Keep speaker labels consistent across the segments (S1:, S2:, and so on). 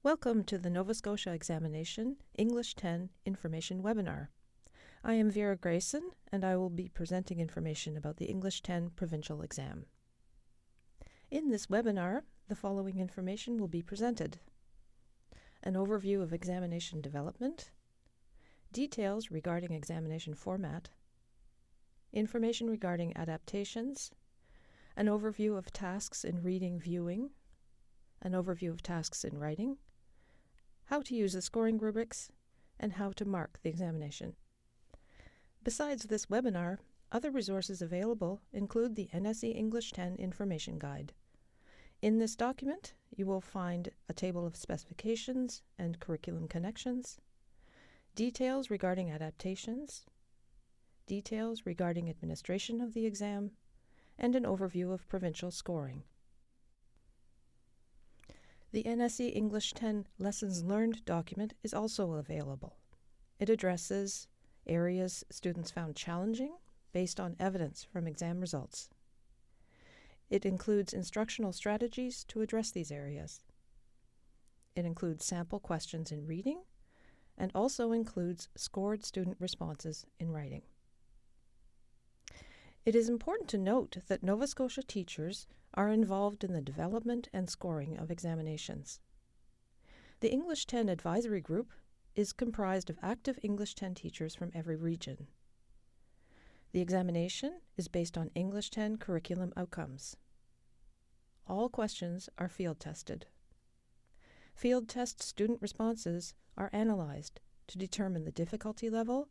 S1: Welcome to the Nova Scotia Examination English 10 Information Webinar. I am Vera Grayson, and I will be presenting information about the English 10 Provincial Exam. In this webinar, the following information will be presented: an overview of examination development, details regarding examination format, information regarding adaptations, an overview of tasks in reading viewing, an overview of tasks in writing, how to use the scoring rubrics, and how to mark the examination. Besides this webinar, other resources available include the NSE English 10 Information Guide. In this document, you will find a table of specifications and curriculum connections, details regarding adaptations, details regarding administration of the exam, and an overview of provincial scoring. The NSE English 10 Lessons Learned document is also available. It addresses areas students found challenging based on evidence from exam results. It includes instructional strategies to address these areas. It includes sample questions in reading and also includes scored student responses in writing. It is important to note that Nova Scotia teachers are involved in the development and scoring of examinations. The English 10 Advisory Group is comprised of active English 10 teachers from every region. The examination is based on English 10 curriculum outcomes. All questions are field tested. Field test student responses are analyzed to determine the difficulty level,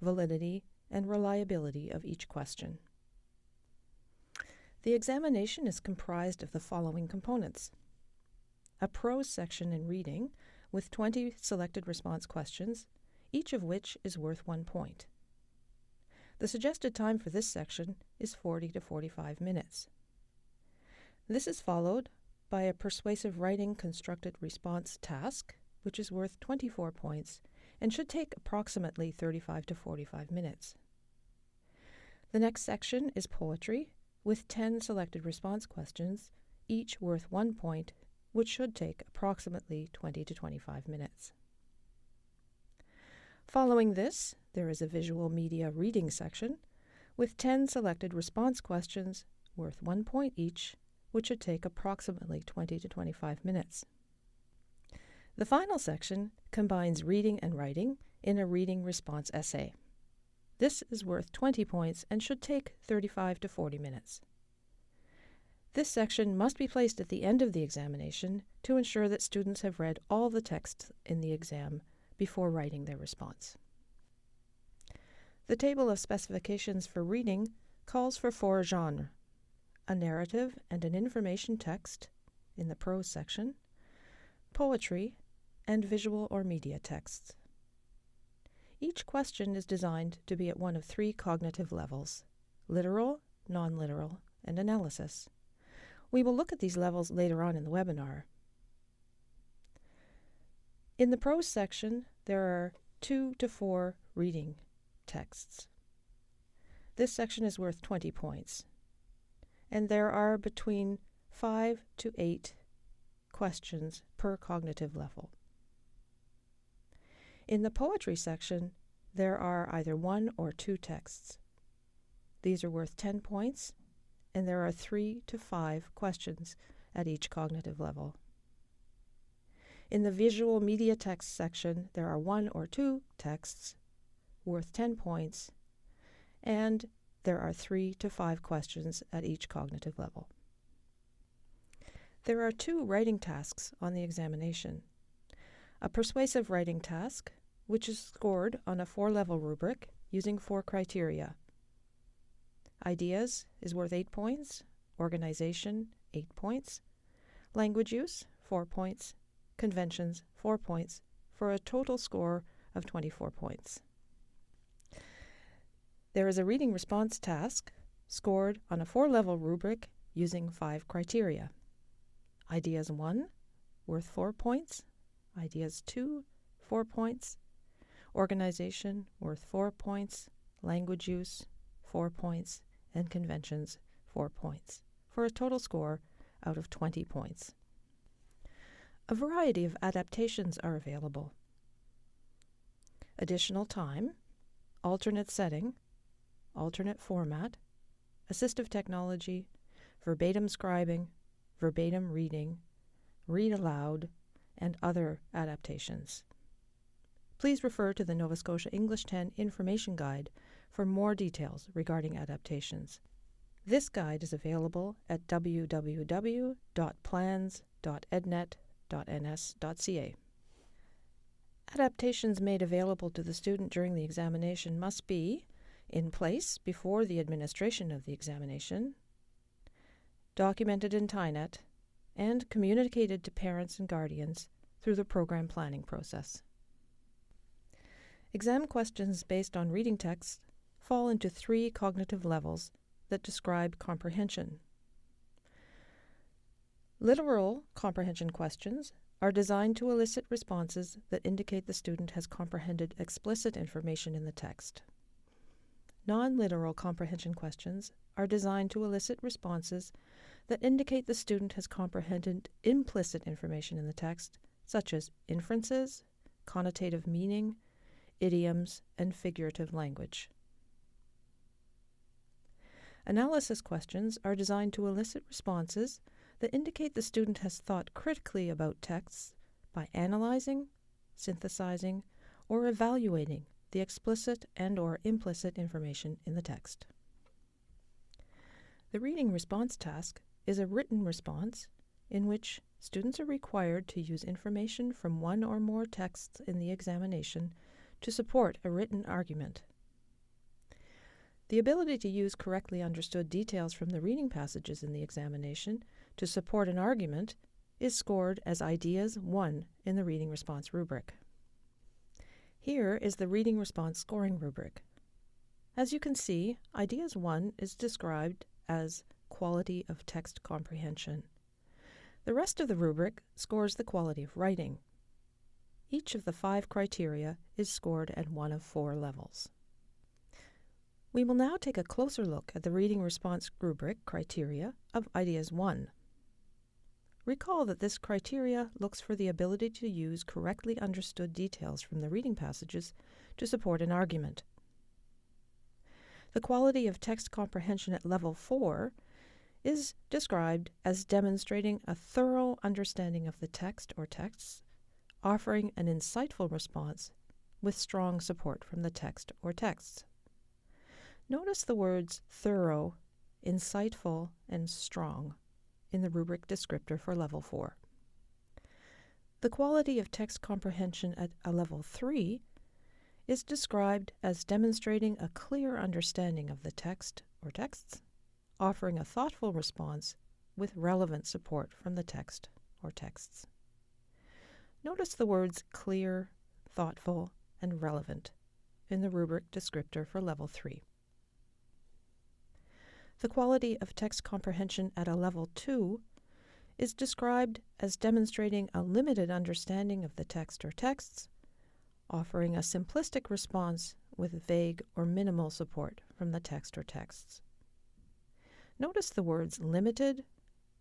S1: validity, and reliability of each question. The examination is comprised of the following components: a prose section in reading with 20 selected response questions, each of which is worth 1 point. The suggested time for this section is 40 to 45 minutes. This is followed by a persuasive writing constructed response task, which is worth 24 points and should take approximately 35 to 45 minutes. The next section is poetry, with 10 selected response questions, each worth 1 point, which should take approximately 20 to 25 minutes. Following this, there is a visual media reading section, with 10 selected response questions, worth 1 point each, which should take approximately 20 to 25 minutes. The final section combines reading and writing in a reading response essay. This is worth 20 points and should take 35 to 40 minutes. This section must be placed at the end of the examination to ensure that students have read all the text in the exam before writing their response. The table of specifications for reading calls for 4 genres: a narrative and an information text in the prose section, poetry, and visual or media texts. Each question is designed to be at one of 3 cognitive levels: literal, non-literal, and analysis. We will look at these levels later on in the webinar. In the prose section, there are 2 to 4 reading texts. This section is worth 20 points, and there are between 5 to 8 questions per cognitive level. In the poetry section, there are either 1 or 2 texts. These are worth 10 points, and there are 3 to 5 questions at each cognitive level. In the visual media text section, there are 1 or 2 texts worth 10 points, and there are 3 to 5 questions at each cognitive level. There are 2 writing tasks on the examination: a persuasive writing task, which is scored on a 4-level rubric using 4 criteria. Ideas is worth 8 points, organization 8 points, language use 4 points, conventions 4 points, for a total score of 24 points. There is a reading response task scored on a 4-level rubric using 5 criteria. Ideas 1 worth 4 points, Ideas 2, 4 points, organization worth 4 points, language use 4 points, and conventions 4 points, for a total score out of 20 points. A variety of adaptations are available. Additional time, alternate setting, alternate format, assistive technology, verbatim scribing, verbatim reading, read aloud, and other adaptations. Please refer to the Nova Scotia English 10 Information Guide for more details regarding adaptations. This guide is available at www.plans.ednet.ns.ca. Adaptations made available to the student during the examination must be in place before the administration of the examination, documented in TINET, and communicated to parents and guardians through the program planning process. Exam questions based on reading text fall into 3 cognitive levels that describe comprehension. Literal comprehension questions are designed to elicit responses that indicate the student has comprehended explicit information in the text. Non-literal comprehension questions are designed to elicit responses that indicate the student has comprehended implicit information in the text, such as inferences, connotative meaning, idioms, and figurative language. Analysis questions are designed to elicit responses that indicate the student has thought critically about texts by analyzing, synthesizing, or evaluating the explicit and/or implicit information in the text. The reading response task is a written response in which students are required to use information from one or more texts in the examination to support a written argument. The ability to use correctly understood details from the reading passages in the examination to support an argument is scored as Ideas 1 in the reading response rubric. Here is the reading response scoring rubric. As you can see, Ideas 1 is described as quality of text comprehension. The rest of the rubric scores the quality of writing. Each of the 5 criteria is scored at one of 4 levels. We will now take a closer look at the reading response rubric criteria of Ideas 1. Recall that this criteria looks for the ability to use correctly understood details from the reading passages to support an argument. The quality of text comprehension at level 4 is described as demonstrating a thorough understanding of the text or texts, offering an insightful response with strong support from the text or texts. Notice the words thorough, insightful, and strong in the rubric descriptor for level 4. The quality of text comprehension at a level 3 is described as demonstrating a clear understanding of the text or texts, offering a thoughtful response with relevant support from the text or texts. Notice the words clear, thoughtful, and relevant in the rubric descriptor for level 3. The quality of text comprehension at a level 2 is described as demonstrating a limited understanding of the text or texts, offering a simplistic response with vague or minimal support from the text or texts. Notice the words limited,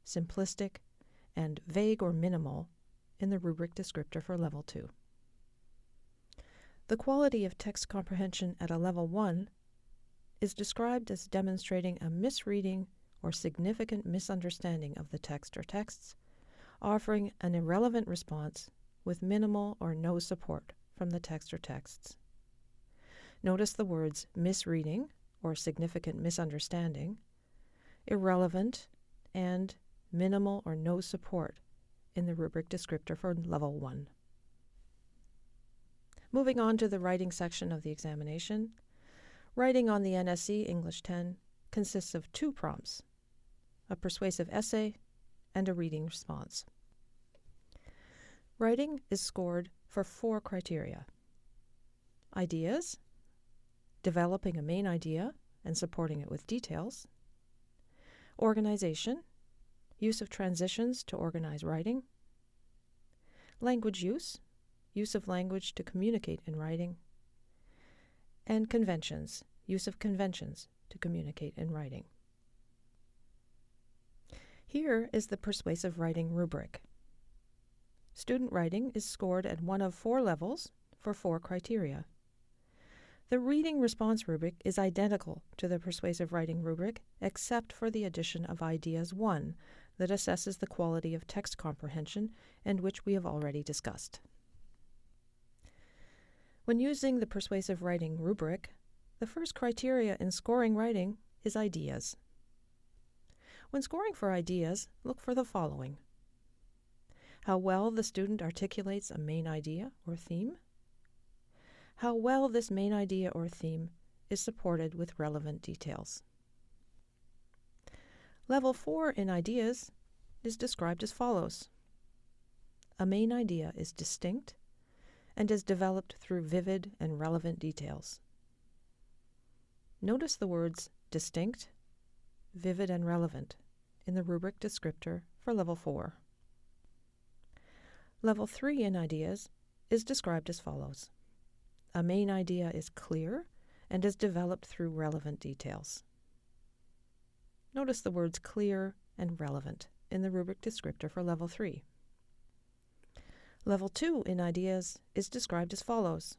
S1: simplistic, and vague or minimal in the rubric descriptor for level 2. The quality of text comprehension at a level 1 is described as demonstrating a misreading or significant misunderstanding of the text or texts, offering an irrelevant response with minimal or no support from the text or texts. Notice the words misreading or significant misunderstanding, irrelevant, and minimal or no support in the rubric descriptor for level 1. Moving on to the writing section of the examination, writing on the NSE English 10 consists of 2 prompts, a persuasive essay and a reading response. Writing is scored for 4 criteria: ideas, developing a main idea and supporting it with details; organization, use of transitions to organize writing; language use of language to communicate in writing; and conventions, use of conventions to communicate in writing. Here is the persuasive writing rubric. Student writing is scored at one of 4 levels for 4 criteria. The reading response rubric is identical to the persuasive writing rubric, except for the addition of Ideas 1 that assesses the quality of text comprehension and which we have already discussed. When using the persuasive writing rubric, the first criteria in scoring writing is ideas. When scoring for ideas, look for the following: how well the student articulates a main idea or theme, how well this main idea or theme is supported with relevant details. Level 4 in ideas is described as follows: a main idea is distinct and is developed through vivid and relevant details. Notice the words distinct, vivid, and relevant in the rubric descriptor for Level 4. Level 3 in ideas is described as follows: a main idea is clear and is developed through relevant details. Notice the words clear and relevant in the rubric descriptor for Level 3. Level 2 in ideas is described as follows: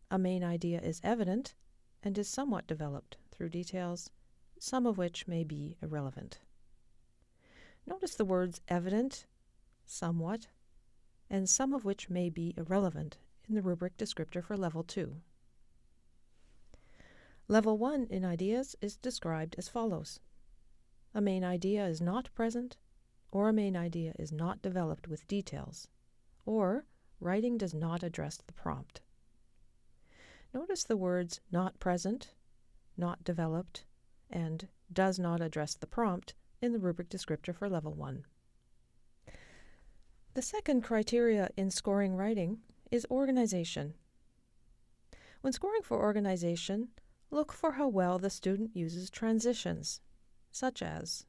S1: a main idea is evident and is somewhat developed through details, some of which may be irrelevant. Notice the words evident, somewhat, and some of which may be irrelevant in the rubric descriptor for Level 2. Level 1 in ideas is described as follows: a main idea is not present, or a main idea is not developed with details, or writing does not address the prompt. Notice the words not present, not developed, and does not address the prompt in the rubric descriptor for Level 1. The second criteria in scoring writing is organization. When scoring for organization, look for how well the student uses transitions, such as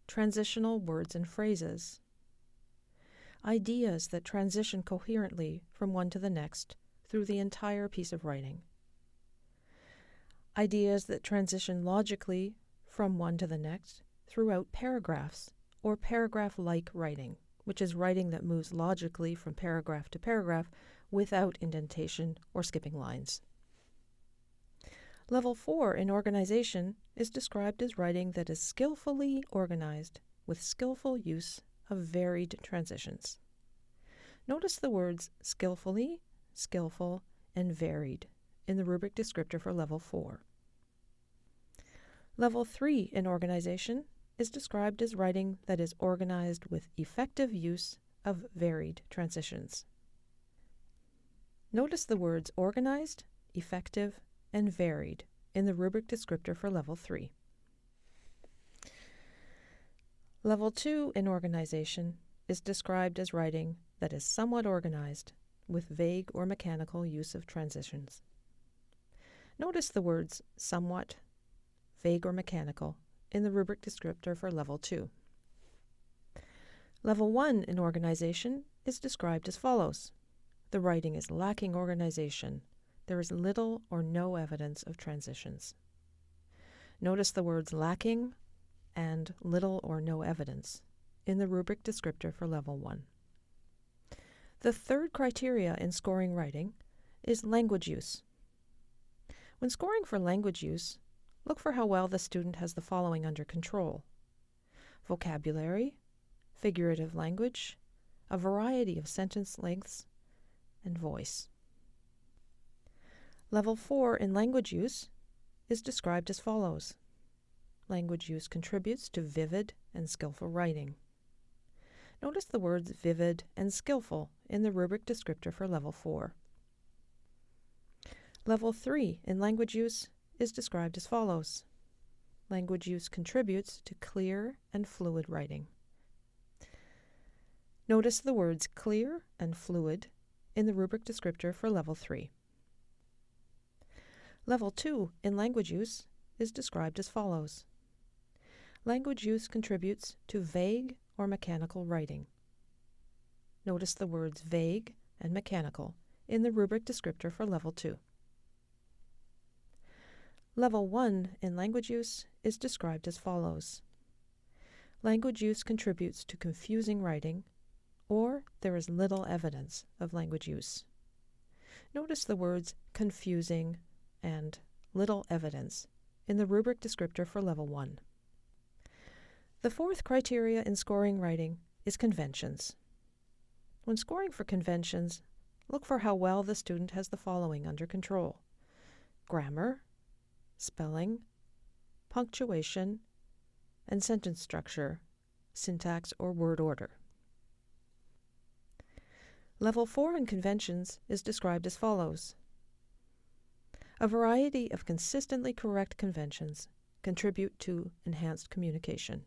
S1: transitional words and phrases, ideas that transition coherently from one to the next through the entire piece of writing, ideas that transition logically from one to the next throughout paragraphs or paragraph-like writing, which is writing that moves logically from paragraph to paragraph without indentation or skipping lines. Level 4 in organization is described as writing that is skillfully organized with skillful use of varied transitions. Notice the words skillfully, skillful, and varied in the rubric descriptor for Level 4. Level 3 in organization is described as writing that is organized with effective use of varied transitions. Notice the words organized, effective, and varied in the rubric descriptor for Level 3. Level 2 in organization is described as writing that is somewhat organized with vague or mechanical use of transitions. Notice the words somewhat, vague, or mechanical in the rubric descriptor for Level 2. Level 1 in organization is described as follows: the writing is lacking organization. There is little or no evidence of transitions. Notice the words lacking and little or no evidence in the rubric descriptor for Level 1. The third criteria in scoring writing is language use. When scoring for language use, look for how well the student has the following under control: vocabulary, figurative language, a variety of sentence lengths, and voice. Level 4 in language use is described as follows: language use contributes to vivid and skillful writing. Notice the words vivid and skillful in the rubric descriptor for Level 4. Level 3 in language use is described as follows: language use contributes to clear and fluid writing. Notice the words clear and fluid in the rubric descriptor for Level 3. Level 2 in language use is described as follows: language use contributes to vague or mechanical writing. Notice the words vague and mechanical in the rubric descriptor for Level 2. Level 1 in language use is described as follows: language use contributes to confusing writing or there is little evidence of language use. Notice the words confusing and little evidence in the rubric descriptor for Level 1. The fourth criteria in scoring writing is conventions. When scoring for conventions, look for how well the student has the following under control: grammar, spelling, punctuation, and sentence structure, syntax, or word order. Level 4 in conventions is described as follows. A variety of consistently correct conventions contribute to enhanced communication.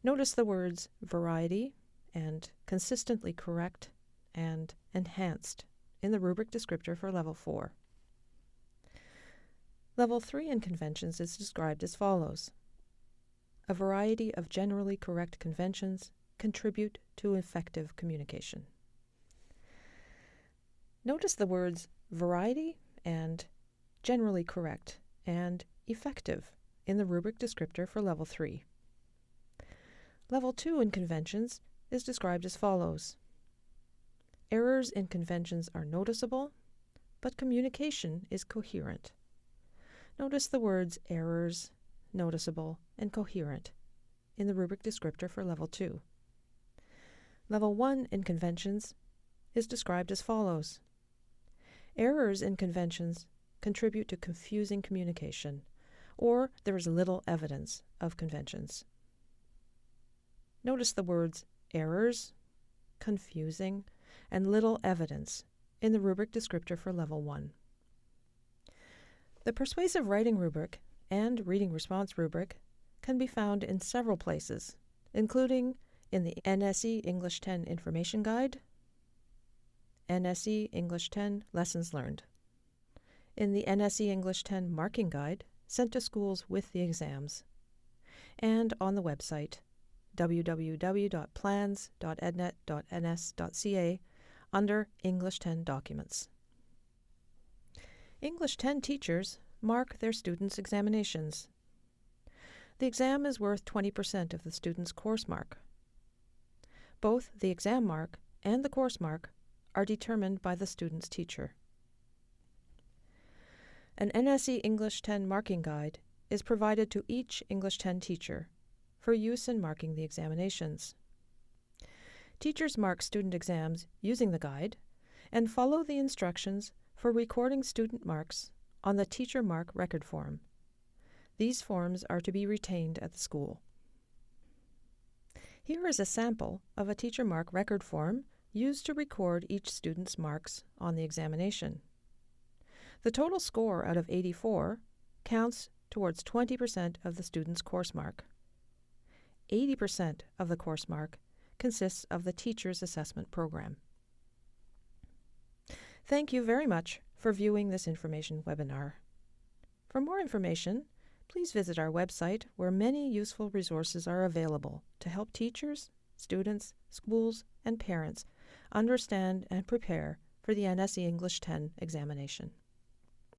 S1: Notice the words variety and consistently correct and enhanced in the rubric descriptor for Level 4. Level 3 in conventions is described as follows. A variety of generally correct conventions contribute to effective communication. Notice the words variety and generally correct and effective in the rubric descriptor for Level 3. Level 2 in conventions is described as follows. Errors in conventions are noticeable, but communication is coherent. Notice the words errors, noticeable, and coherent in the rubric descriptor for Level 2. Level 1 in conventions is described as follows. Errors in conventions contribute to confusing communication, or there is little evidence of conventions. Notice the words errors, confusing, and little evidence in the rubric descriptor for Level 1. The Persuasive Writing Rubric and Reading Response Rubric can be found in several places, including in the NSE English 10 Information Guide, NSE English 10 Lessons Learned, in the NSE English 10 Marking Guide sent to schools with the exams, and on the website www.plans.ednet.ns.ca under English 10 Documents. English 10 teachers mark their students' examinations. The exam is worth 20% of the student's course mark. Both the exam mark and the course mark are determined by the student's teacher. An NSE English 10 marking guide is provided to each English 10 teacher for use in marking the examinations. Teachers mark student exams using the guide and follow the instructions for recording student marks on the Teacher Mark Record Form. These forms are to be retained at the school. Here is a sample of a Teacher Mark Record Form used to record each student's marks on the examination. The total score out of 84 counts towards 20% of the student's course mark. 80% of the course mark consists of the teacher's assessment program. Thank you very much for viewing this information webinar. For more information, please visit our website where many useful resources are available to help teachers, students, schools, and parents understand and prepare for the NSE English 10 examination.